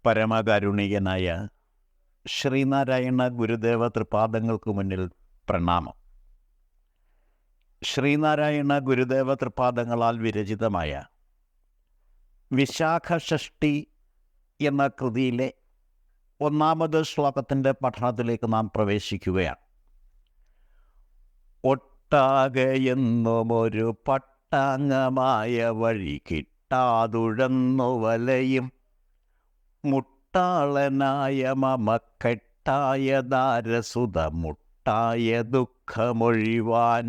പരമകാരുണികനായ ശ്രീനാരായണ ഗുരുദേവ തൃപാദങ്ങൾക്ക് മുന്നിൽ പ്രണാമം. ശ്രീനാരായണ ഗുരുദേവ തൃപാദങ്ങളാൽ വിരചിതമായ വിശാഖ ഷഷ്ടി എന്ന കൃതിയിലെ ഒന്നാമത് ശ്ലോകത്തിൻ്റെ പഠനത്തിലേക്ക് നാം പ്രവേശിക്കുകയാണ്. ഒട്ടാകെയെന്നും ഒരു പട്ടാങ്ങമായ വഴി കിട്ടാതുഴന്നു വലയും മുട്ടാളനായ മമക്കെട്ടായ ദാരസുത മുട്ടായ ദുഃഖമൊഴിവാൻ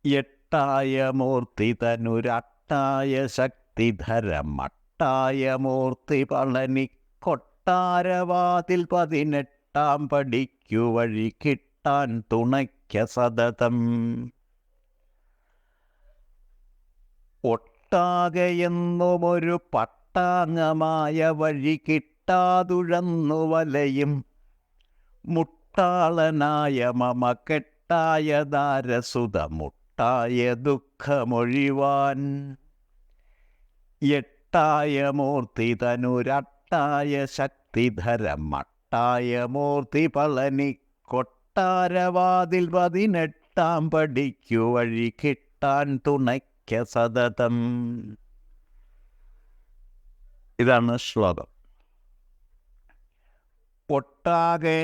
എട്ടായ മൂർത്തി തനുരട്ടായ ശക്തിധര മട്ടായ മൂർത്തി പളനി കൊട്ടാരവാതിൽ 18 പടിക്കു വഴി കിട്ടാൻ തുണയ്ക്ക സതതം. ഒട്ടാകെയെന്നും ഒരു പട്ടാങ്ങമായ വഴി കിട്ടാതുഴന്നു വലയും മുട്ടാളനായ മമക്കെട്ടായ ദാരസുത മുട്ടായ ദുഃഖമൊഴിവാൻ എട്ടായ മൂർത്തി തനുരട്ടായ ശക്തിധര മട്ടായ മൂർത്തി പളനി കൊട്ടാരവാതിൽ 18 പടിക്കു വഴി കിട്ടാൻ തുണയ്ക്ക സതതം. ഇതാണ് ശ്ലോകം. ഒട്ടാകെ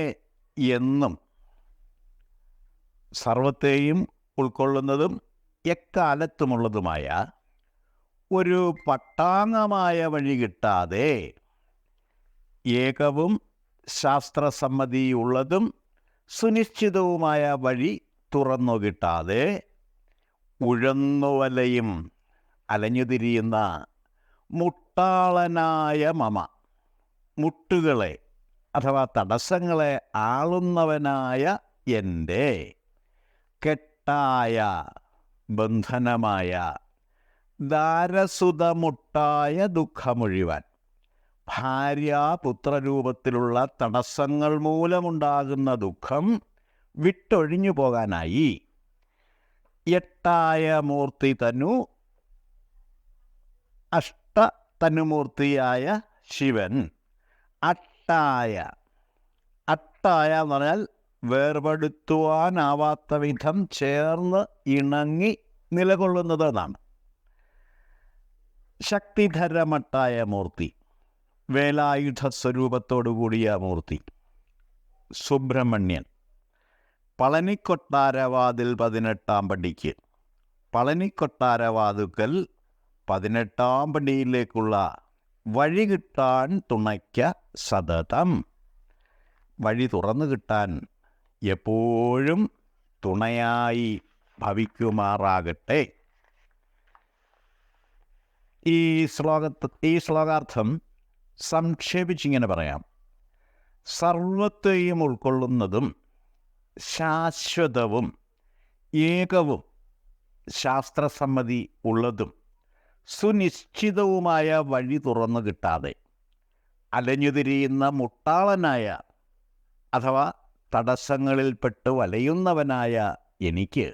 എന്നും സർവത്തെയും ഉൾക്കൊള്ളുന്നതും എക്കാലത്തുമുള്ളതുമായ ഒരു പട്ടാങ്ങമായ വഴി കിട്ടാതെ, ഏകവും ശാസ്ത്രസമ്മതിയുള്ളതും സുനിശ്ചിതവുമായ വഴി തുറന്നു കിട്ടാതെ ഉഴന്നുവലയും അലഞ്ഞുതിരിയുന്ന മുട്ടാളനായ മമ, മുട്ടുകളെ അഥവാ തടസ്സങ്ങളെ ആളുന്നവനായ എൻ്റെ, കെട്ടായ ബന്ധനമായ, ദാരസുതമുട്ടായ ദുഃഖമൊഴിവാൻ, ഭാര്യാപുത്രരൂപത്തിലുള്ള തടസ്സങ്ങൾ മൂലമുണ്ടാകുന്ന ദുഃഖം വിട്ടൊഴിഞ്ഞു പോകാനായി എട്ടായ മൂർത്തി തനു, അഷ്ടതനുമൂർത്തിയായ ശിവൻ, അട്ടായ എന്ന് പറഞ്ഞാൽ വേർപെടുത്തുവാനാവാത്ത വിധം ചേർന്ന് ഇണങ്ങി നിലകൊള്ളുന്നത് എന്നാണ്. ശക്തിധരമട്ടായ മൂർത്തി, വേലായുധ സ്വരൂപത്തോടുകൂടിയ മൂർത്തി സുബ്രഹ്മണ്യൻ, പളനിക്കൊട്ടാരവാതിൽ 18 പടിക്ക്, പളനിക്കൊട്ടാരവാതുക്കൽ 18 പടിയിലേക്കുള്ള വഴി കിട്ടാൻ തുണയ്ക്ക സതതം. വഴി തുറന്നു കിട്ടാൻ എപ്പോഴും തുണയായി ഭവിക്കുമാറാകട്ടെ. ഈ ശ്ലോകാർത്ഥം സംക്ഷേപിച്ചിങ്ങനെ പറയാം. സർവത്തെയും ഉൾക്കൊള്ളുന്നതും ശാശ്വതവും ഏകവും ശാസ്ത്രസമ്മതി ഉള്ളതും സുനിശ്ചിതവുമായ വഴി തുറന്നു കിട്ടാതെ അലഞ്ഞുതിരിയുന്ന മുട്ടാളനായ അഥവാ തടസ്സങ്ങളിൽപ്പെട്ട് വലയുന്നവനായ എനിക്ക്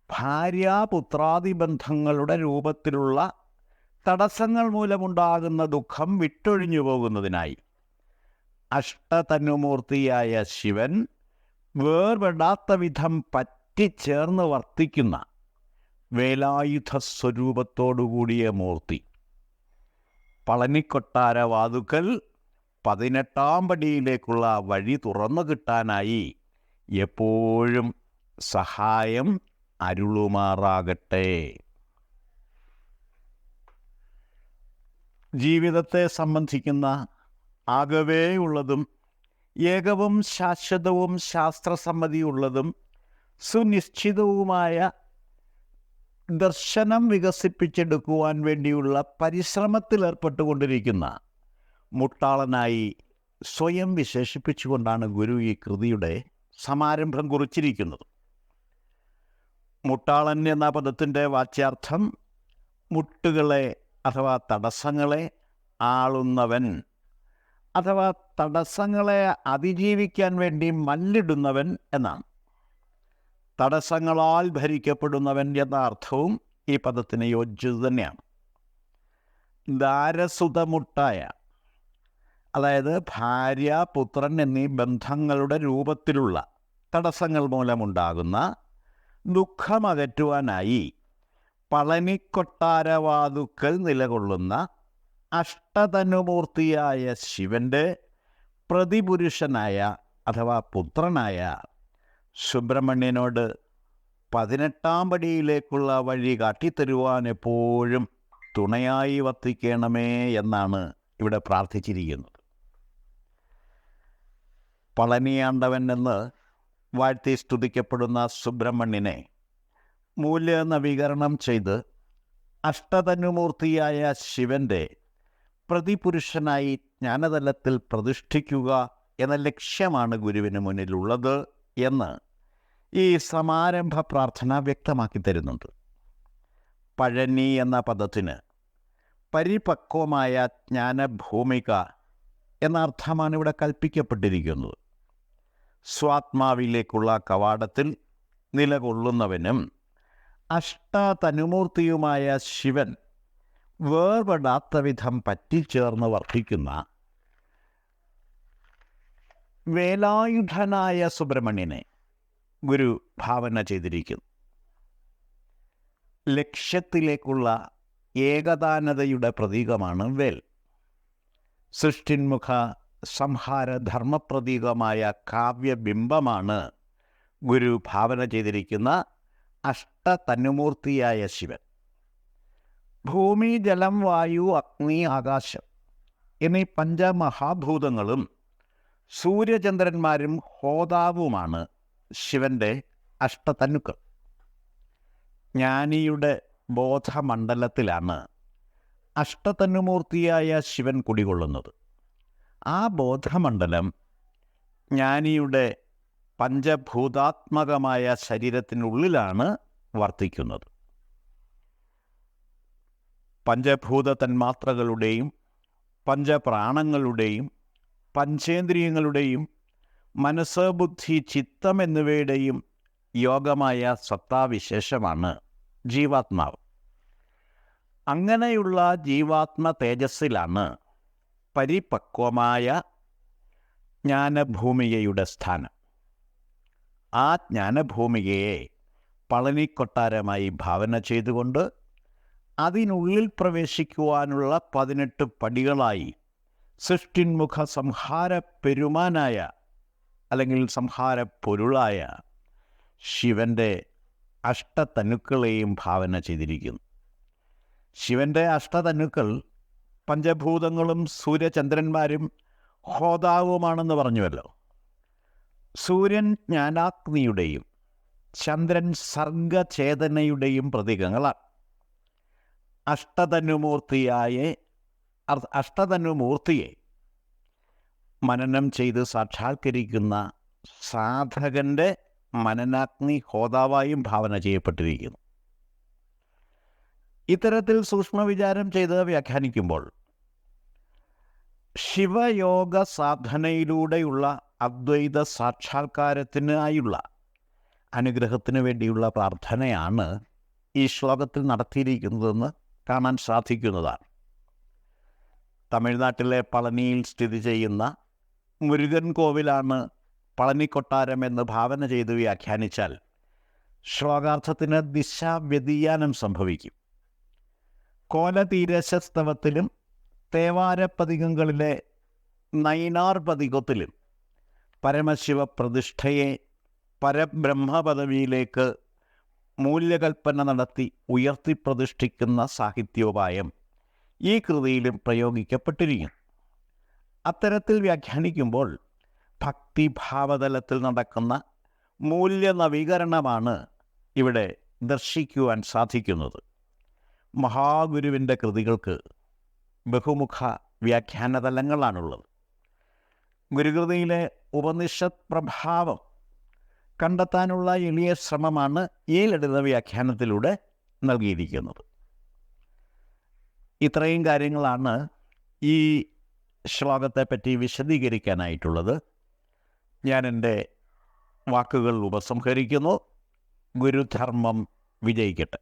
ഭാര്യാപുത്രാദിബന്ധങ്ങളുടെ രൂപത്തിലുള്ള തടസ്സങ്ങൾ മൂലമുണ്ടാകുന്ന ദുഃഖം വിട്ടൊഴിഞ്ഞു പോകുന്നതിനായി അഷ്ടതനുമൂർത്തിയായ ശിവൻ വേർപെടാത്ത വിധം പറ്റിച്ചേർന്ന് വർത്തിക്കുന്ന വേലായുധ സ്വരൂപത്തോടുകൂടിയ മൂർത്തി പളനിക്കൊട്ടാരവാതുക്കൽ 18 പടിയിലേക്കുള്ള വഴി തുറന്നു കിട്ടാനായി എപ്പോഴും സഹായം അരുളുമാറാകട്ടെ. ജീവിതത്തെ സംബന്ധിക്കുന്ന ആകവേയുള്ളതും ഏകവും ശാശ്വതവും ശാസ്ത്രസമ്മതിയുള്ളതും സുനിശ്ചിതവുമായ ദർശനം വികസിപ്പിച്ചെടുക്കുവാൻ വേണ്ടിയുള്ള പരിശ്രമത്തിലേർപ്പെട്ടുകൊണ്ടിരിക്കുന്ന മുട്ടാളനായി സ്വയം വിശേഷിപ്പിച്ചുകൊണ്ടാണ് ഗുരു ഈ കൃതിയുടെ സമാരംഭം കുറിച്ചിരിക്കുന്നത്. മുട്ടാളൻ എന്ന പദത്തിൻ്റെ വാച്യാർത്ഥം മുട്ടുകളെ അഥവാ തടസ്സങ്ങളെ ആളുന്നവൻ അഥവാ തടസ്സങ്ങളെ അതിജീവിക്കാൻ വേണ്ടി മല്ലിടുന്നവൻ എന്നാണ്. തടസ്സങ്ങളാൽ ഭരിക്കപ്പെടുന്നവൻ എന്ന അർത്ഥവും ഈ പദത്തിന് യോജിച്ചത് തന്നെയാണ്. ദാരസുതമുട്ടായ അതായത് ഭാര്യ, പുത്രൻ എന്നീ ബന്ധങ്ങളുടെ രൂപത്തിലുള്ള തടസ്സങ്ങൾ മൂലമുണ്ടാകുന്ന ദുഃഖമകറ്റുവാനായി പളനിക്കൊട്ടാരവാതുക്കൽ നിലകൊള്ളുന്ന അഷ്ടതനുമൂർത്തിയായ ശിവൻ്റെ പ്രതിപുരുഷനായ അഥവാ പുത്രനായ സുബ്രഹ്മണ്യനോട് 18ാം പടിയിലേക്കുള്ള വഴി കാട്ടിത്തരുവാൻ എപ്പോഴും തുണയായി വർത്തിക്കണമേ എന്നാണ് ഇവിടെ പ്രാർത്ഥിച്ചിരിക്കുന്നത്. പളനിയാണ്ടവൻ എന്ന് വാഴ്ത്തി സ്തുതിക്കപ്പെടുന്ന സുബ്രഹ്മണ്യനെ മൂല്യനവീകരണം ചെയ്ത് അഷ്ടതനുമൂർത്തിയായ ശിവൻ്റെ പ്രതിപുരുഷനായി ജ്ഞാനതലത്തിൽ പ്രതിഷ്ഠിക്കുക എന്ന ലക്ഷ്യമാണ് ഗുരുവിന് മുന്നിലുള്ളത് എന്ന് ഈ സമാരംഭ പ്രാർത്ഥന വ്യക്തമാക്കി തരുന്നുണ്ട്. പഴനി എന്ന പദത്തിന് പരിപക്വമായ ജ്ഞാനഭൂമിക എന്ന അർത്ഥമാണ് ഇവിടെ കൽപ്പിക്കപ്പെട്ടിരിക്കുന്നത്. സ്വാത്മാവിലേക്കുള്ള കവാടത്തിൽ നിലകൊള്ളുന്നവനും അഷ്ടതനുമൂർത്തിയുമായ ശിവൻ വേർപെടാത്ത വിധം പറ്റിച്ചേർന്ന് വർദ്ധിക്കുന്ന വേലായുധനായ സുബ്രഹ്മണ്യനെ ഗുരു ഭാവന ചെയ്തിരിക്കുന്നു. ലക്ഷ്യത്തിലേക്കുള്ള ഏകദാനതയുടെ പ്രതീകമാണ് വേൽ. സൃഷ്ടിന്മുഖ സംഹാര ധർമ്മപ്രതീകമായ കാവ്യബിംബമാണ് ഗുരു ഭാവന ചെയ്തിരിക്കുന്ന അഷ്ടതനുമൂർത്തിയായ ശിവൻ. ഭൂമി, ജലം, വായു, അഗ്നി, ആകാശം എന്നീ പഞ്ചമഹാഭൂതങ്ങളും സൂര്യചന്ദ്രന്മാരും ഹോതാവുമാണ് ശിവൻ്റെ അഷ്ടതനുക്കൾ. ജ്ഞാനിയുടെ ബോധമണ്ഡലത്തിലാണ് അഷ്ടതനുമൂർത്തിയായ ശിവൻ കുടികൊള്ളുന്നത്. ആ ബോധമണ്ഡലം ജ്ഞാനിയുടെ പഞ്ചഭൂതാത്മകമായ ശരീരത്തിനുള്ളിലാണ് വർത്തിക്കുന്നത്. പഞ്ചഭൂത തന്മാത്രകളുടെയും പഞ്ചപ്രാണങ്ങളുടെയും പഞ്ചേന്ദ്രിയങ്ങളുടെയും മനസ്സ്, ബുദ്ധി, ചിത്തം എന്നിവയുടെയും യോഗമായ സത്താവിശേഷമാണ് ജീവാത്മാവ്. അങ്ങനെയുള്ള ജീവാത്മ തേജസ്സിലാണ് പരിപക്വമായ ജ്ഞാനഭൂമികയുടെ സ്ഥാനം. ആ ജ്ഞാനഭൂമികയെ പളനിക്കൊട്ടാരമായി ഭാവന ചെയ്തുകൊണ്ട് അതിനുള്ളിൽ പ്രവേശിക്കുവാനുള്ള 18 പടികളായി സൃഷ്ടിന്മുഖ സംഹാര പെരുമാനായ അല്ലെങ്കിൽ സംഹാര പൊരുളായ ശിവൻ്റെ അഷ്ടതനുക്കളെയും ഭാവന ചെയ്തിരിക്കുന്നു. ശിവൻ്റെ അഷ്ടതനുക്കൾ പഞ്ചഭൂതങ്ങളും സൂര്യചന്ദ്രന്മാരും ഹോതാവുമാണെന്ന് പറഞ്ഞുവല്ലോ. സൂര്യൻ ജ്ഞാനാഗ്നിയുടെയും ചന്ദ്രൻ സർഗചേതനയുടെയും പ്രതീകങ്ങളാണ്. അഷ്ടതനുമൂർത്തിയെ മനനം ചെയ്ത് സാക്ഷാത്കരിക്കുന്ന സാധകൻ്റെ മനനാഗ്നി ഹോതാവായും ഭാവന ചെയ്യപ്പെട്ടിരിക്കുന്നു. ഇത്തരത്തിൽ സൂക്ഷ്മവിചാരം ചെയ്ത് വ്യാഖ്യാനിക്കുമ്പോൾ ശിവയോഗ സാധനയിലൂടെയുള്ള അദ്വൈത സാക്ഷാത്കാരത്തിനായുള്ള അനുഗ്രഹത്തിന് വേണ്ടിയുള്ള പ്രാർത്ഥനയാണ് ഈ ശ്ലോകത്തിൽ നടത്തിയിരിക്കുന്നതെന്ന് കാണാൻ സാധിക്കുന്നതാണ്. തമിഴ്നാട്ടിലെ പളനിയിൽ സ്ഥിതി ചെയ്യുന്ന മുരുകൻ കോവിലാണ് പളനിക്കൊട്ടാരം എന്ന് ഭാവന ചെയ്ത് വ്യാഖ്യാനിച്ചാൽ ശ്ലോകാർത്ഥത്തിന് ദിശാവ്യതിയാനം സംഭവിക്കും. കോലതീരശസ്തവത്തിലും തേവാരപ്പതികങ്ങളിലെ നൈനാർ പതികത്തിലും പരമശിവ പ്രതിഷ്ഠയെ പരബ്രഹ്മപദവിയിലേക്ക് മൂല്യകൽപ്പന നടത്തി ഉയർത്തിപ്രതിഷ്ഠിക്കുന്ന സാഹിത്യോപായം ഈ കൃതിയിലും പ്രയോഗിക്കപ്പെട്ടിരിക്കുന്നു. അത്തരത്തിൽ വ്യാഖ്യാനിക്കുമ്പോൾ ഭക്തിഭാവതലത്തിൽ നടക്കുന്ന മൂല്യനവീകരണമാണ് ഇവിടെ ദർശിക്കുവാൻ സാധിക്കുന്നത്. മഹാഗുരുവിൻ്റെ കൃതികൾക്ക് ബഹുമുഖ വ്യാഖ്യാനതലങ്ങളാണുള്ളത്. ഗുരുകൃതിയിലെ ഉപനിഷത് പ്രഭാവം കണ്ടെത്താനുള്ള എളിയ ശ്രമമാണ് ഈ ലളിത വ്യാഖ്യാനത്തിലൂടെ നൽകിയിരിക്കുന്നത്. ഇത്രയും കാര്യങ്ങളാണ് ഈ ശ്ലോകത്തെപ്പറ്റി വിശദീകരിക്കാനായിട്ടുള്ളത്. ഞാൻ എൻ്റെ വാക്കുകൾ ഉപസംഹരിക്കുന്നു. ഗുരുധർമ്മം വിജയിക്കട്ടെ.